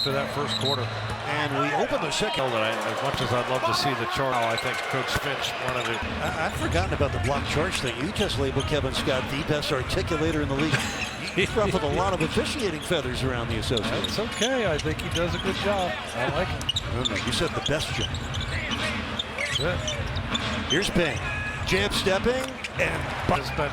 For that first quarter. And we open the second. As much as I'd love to see the chart, I think Coach Finch wanted it. I'd forgotten about the block charge thing. You just labeled Kevin Scott the best articulator in the league. He's ruffled a lot of officiating feathers around the association. It's okay. I think he does a good job. I like him. No, you said the best job. Good. Here's Payne. Jab stepping and has been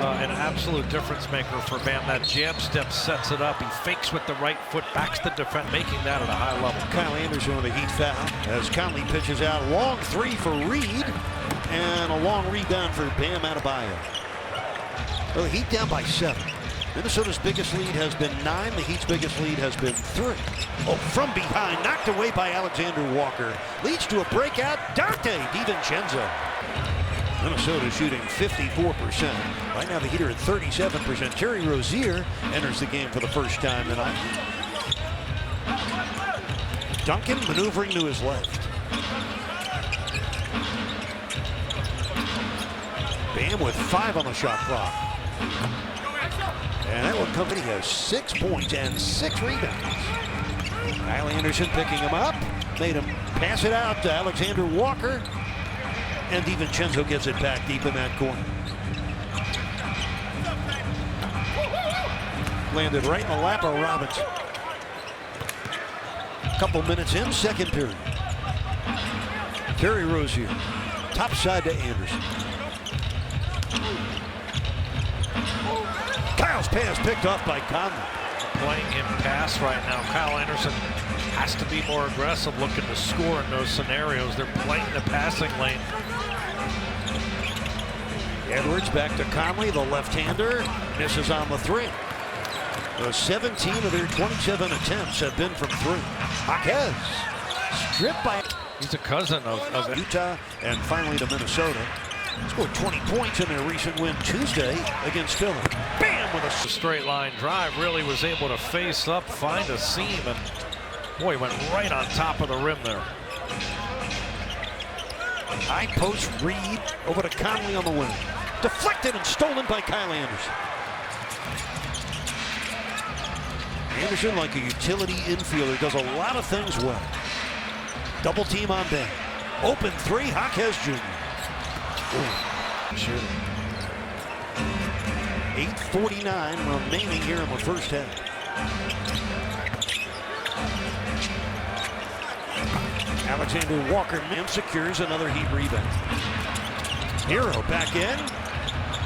an absolute difference maker for Bam. That jab step sets it up. He fakes with the right foot, backs the defense, making that at a high level. Kyle Anderson with a heat foul as Conley pitches out. Long three for Reed and a long rebound for Bam Adebayo. Well, the Heat down by 7. Minnesota's biggest lead has been 9. The Heat's biggest lead has been 3. Oh, from behind, knocked away by Alexander Walker. Leads to a breakout. Dante DiVincenzo. Minnesota shooting 54%. Right now the Heat are at 37%. Terry Rozier enters the game for the first time tonight. Duncan maneuvering to his left. Bam with 5 on the shot clock. And that one comes in. He has 6 points and 6 rebounds. Kyle Anderson picking him up. Made him pass it out to Alexander Walker. And DiVincenzo gets it back deep in that corner. Landed right in the lap of Robinson. A couple minutes in, second period. Terry Rozier, top side to Anderson. Kyle's pass picked up by Conley. Playing him pass right now. Kyle Anderson has to be more aggressive, looking to score in those scenarios. They're playing the passing lane. Edwards back to Conley, the left-hander, misses on the 3. 17 of their 27 attempts have been from 3. Jaquez stripped by. He's a cousin of Utah, and finally to Minnesota. Scored 20 points in their recent win Tuesday against Philly. Bam with a straight line drive. Really was able to face up, find a seam, and boy, went right on top of the rim there. High post Reed over to Conley on the wing. Deflected and stolen by Kyle Anderson. Anderson, like a utility infielder, does a lot of things well. Double team on Bam. Open 3, Jaquez Jr. Sure. 8:49 remaining here in the first half. Alexander Walker secures another Heat rebound. Hero back in,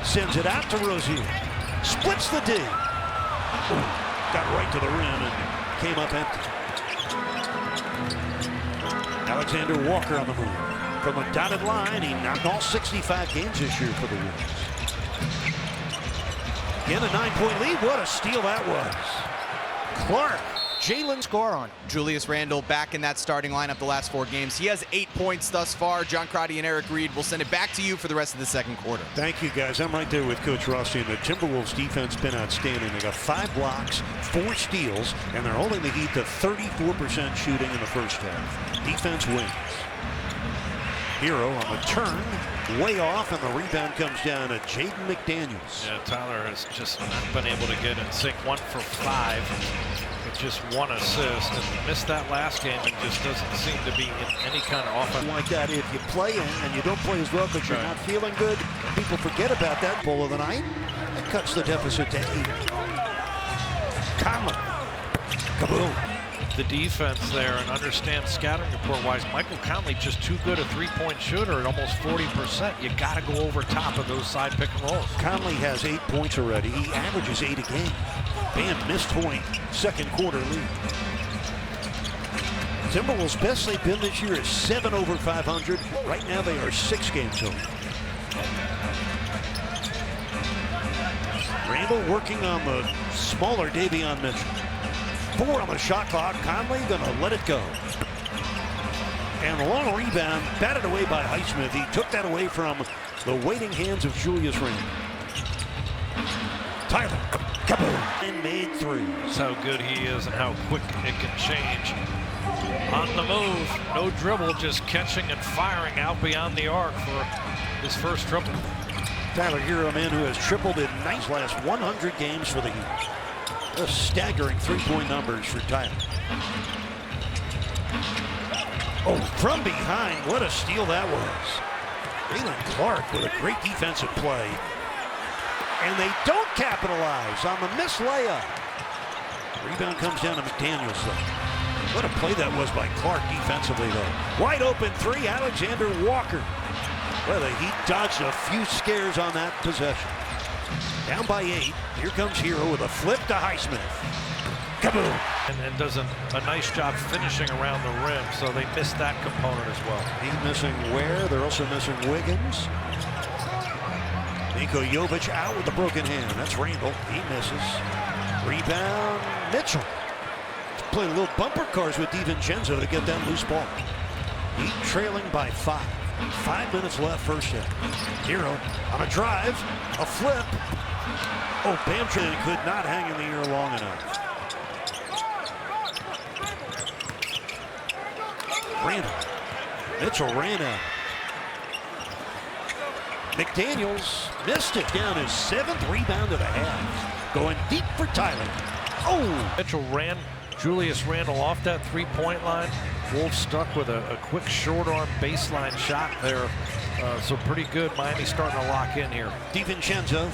sends it out to Rozier. Splits the D. Got right to the rim and came up empty. Alexander Walker on the move. From a dotted line, he knocked all 65 games this year for the Wolves. Again, a 9-point lead. What a steal that was. Clark. Jalen score on Julius Randle back in that starting lineup the last 4 games. He has 8 points thus far. John Crotty and Eric Reed will send it back to you for the rest of the second quarter. Thank you, guys. I'm right there with Coach Rossi, and the Timberwolves defense has been outstanding. They got 5 blocks, 4 steals, and they're holding the Heat to 34% shooting in the first half. Defense wins. Hero on the turn, way off, and the rebound comes down to Jaden McDaniels. Yeah, Tyler has just not been able to get in sync. 1 for 5 with just 1 assist, and missed that last game and just doesn't seem to be in any kind of offense. Like that, if you play and you don't play as well because you're not feeling good, people forget about that. Pull of the night, it cuts the deficit to 8. Conley, kaboom. The defense there, and understand scouting report-wise, Michael Conley just too good a 3-point shooter at almost 40%. You got to go over top of those side pick and rolls. Conley has 8 points already. He averages 8 a game. Bam missed point, second quarter lead. Timberwolves' best they've been this year is 7 over 500. Right now they are 6 games over. Randle working on the smaller Davion Mitchell. 4 on the shot clock. Conley gonna let it go. And a long rebound, batted away by Highsmith. He took that away from the waiting hands of Julius Randle. Tyler, kaboom, and made 3. That's how good he is and how quick it can change. On the move, no dribble, just catching and firing out beyond the arc for his first triple. Tyler Hero, a man who has tripled in last 100 games for the Heat. A staggering three-point numbers for Tyler. Oh, from behind, what a steal that was. Raylan Clark with a great defensive play. And they don't capitalize on the missed layup. Rebound comes down to McDaniels, though. What a play that was by Clark defensively, though. Wide open three, Alexander Walker. Well, the Heat dodged a few scares on that possession. Down by 8. Here comes Hero with a flip to Highsmith. Kaboom! And does a nice job finishing around the rim, so they missed that component as well. He's missing Ware. They're also missing Wiggins. Niko Jovic out with a broken hand. That's Randall. He misses. Rebound, Mitchell. He's playing a little bumper cars with DiVincenzo to get that loose ball. Heat trailing by 5. 5 minutes left first half. Hero on a drive, a flip. Oh, Bamtran could not hang in the air long enough. Randall. Mitchell ran out. McDaniels missed it. Down his 7th rebound of the half. Going deep for Tyler. Oh! Mitchell ran Julius Randle off that three-point line. Wolves stuck with a quick short arm baseline shot there. So pretty good. Miami starting to lock in here. DiVincenzo,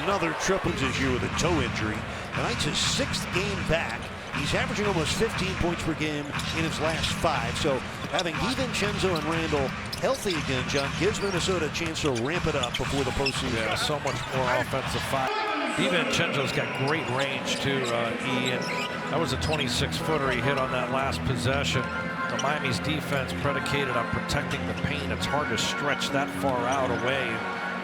another triple this year with a toe injury. Tonight's his 6th game back. He's averaging almost 15 points per game in his last 5. So having DiVincenzo and Randall healthy again, John, gives Minnesota a chance to ramp it up before the postseason. Yeah, so much more offensive fire. DiVincenzo's got great range too, E, and that was a 26-footer he hit on that last possession. The Miami's defense predicated on protecting the paint. It's hard to stretch that far out away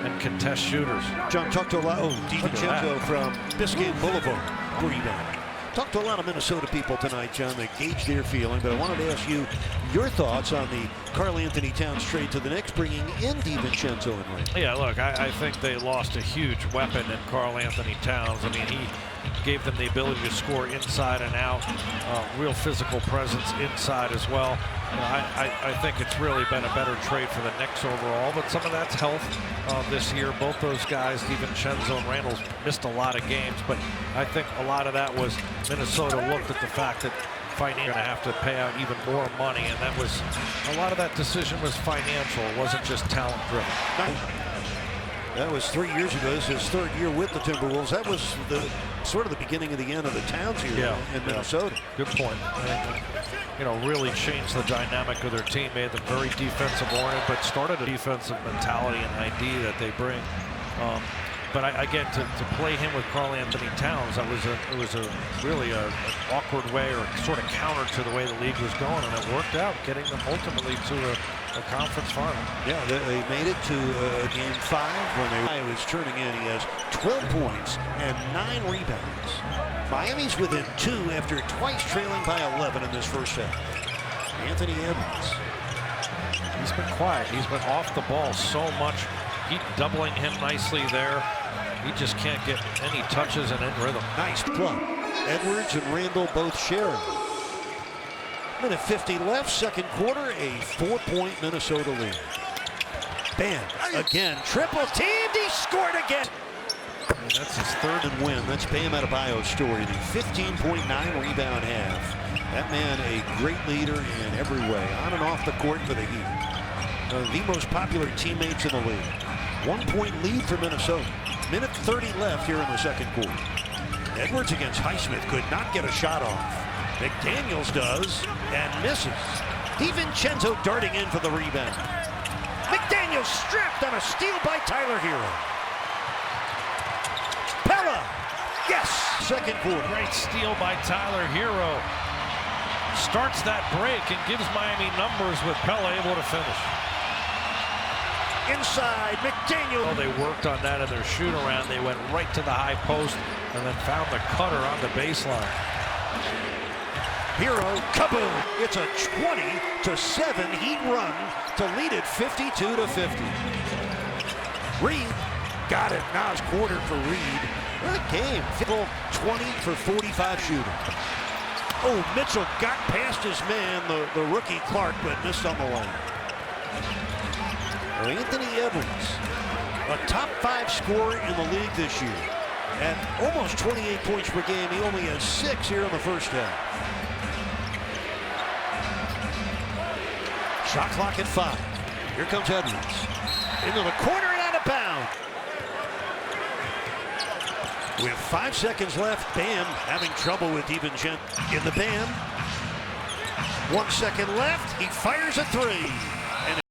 and contest shooters. John talked to a lot. Oh, DiVincenzo from Biscayne Boulevard. Rebound. Talked to a lot of Minnesota people tonight, John, that gauge their feeling, but I wanted to ask you your thoughts on the Karl-Anthony Towns trade to the Knicks, bringing in DiVincenzo and Randall. Yeah, look, I think they lost a huge weapon in Karl-Anthony Towns. I mean, he gave them the ability to score inside and out, real physical presence inside as well. You know, I think it's really been a better trade for the Knicks overall, but some of that's health this year. Both those guys, DiVincenzo and Randall, missed a lot of games, but I think a lot of that was Minnesota looked at the fact that financially going to have to pay out even more money, and that was a lot of that decision was financial. It wasn't just talent driven. That was 3 years ago. This is his 3rd year with the Timberwolves. That was the sort of the beginning of the end of the Towns here in Minnesota. Good point. And, you know, really changed the dynamic of their team, made them very defensive oriented, but started a defensive mentality and ID that they bring. But again, to play him with Karl-Anthony Towns, that was really an awkward way, or sort of counter to the way the league was going, and it worked out, getting them ultimately to a conference final. Yeah, they made it to game 5 when they was turning in. He has 12 points and 9 rebounds. Miami's within 2 after twice trailing by 11 in this first half. Anthony Edwards. He's been quiet. He's been off the ball so much. Heat doubling him nicely there. He just can't get any touches and in rhythm. Nice play. Edwards and Randall both sharing. Minute 50 left, second quarter, a 4-point Minnesota lead. Bam, again, triple teamed, he scored again. And that's his 3rd and win. That's Bam Adebayo's story, the 15.9 rebound half. That man, a great leader in every way, on and off the court for the Heat. The most popular teammates in the league. 1-point lead for Minnesota. Minute 30 left here in the second quarter. Edwards against Highsmith could not get a shot off. McDaniels does and misses. DiVincenzo darting in for the rebound. McDaniels stripped on a steal by Tyler Hero. Pella, yes, second quarter. Great steal by Tyler Hero. Starts that break and gives Miami numbers with Pella able to finish. Inside, McDaniel. Well, they worked on that in their shoot around. They went right to the high post and then found the cutter on the baseline. Hero, kaboom! It's a 20-7 Heat run to lead it 52-50. Reed got it. Now it's quarter for Reed. Good game. 20 for 45 shooting. Oh, Mitchell got past his man, the rookie Clark, but missed on the line. Anthony Edwards, a top 5 scorer in the league this year. at almost 28 points per game. He only has 6 here in the first half. Shot clock at 5. Here comes Edwards. Into the corner and out of bounds. With 5 seconds left, Bam having trouble with DiVincenzo in the Bam. 1 second left, he fires a 3.